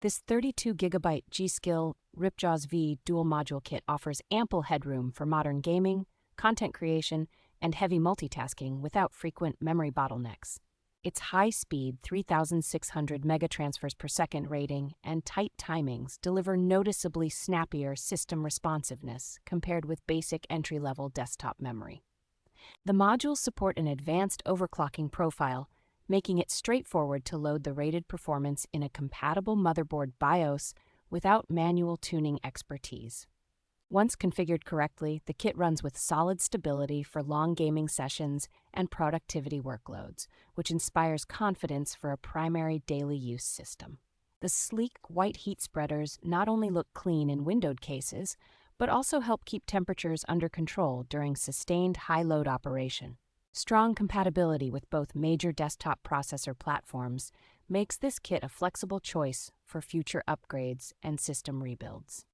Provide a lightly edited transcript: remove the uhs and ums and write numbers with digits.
This 32GB G.SKILL RipjawsV dual module kit offers ample headroom for modern gaming, content creation, and heavy multitasking without frequent memory bottlenecks. Its high-speed 3,600 megatransfers per second rating and tight timings deliver noticeably snappier system responsiveness compared with basic entry-level desktop memory. The modules support an advanced overclocking profile, making it straightforward to load the rated performance in a compatible motherboard BIOS without manual tuning expertise. Once configured correctly, the kit runs with solid stability for long gaming sessions and productivity workloads, which inspires confidence for a primary daily use system. The sleek white heat spreaders not only look clean in windowed cases, but also help keep temperatures under control during sustained high-load operation. Strong compatibility with both major desktop processor platforms makes this kit a flexible choice for future upgrades and system rebuilds.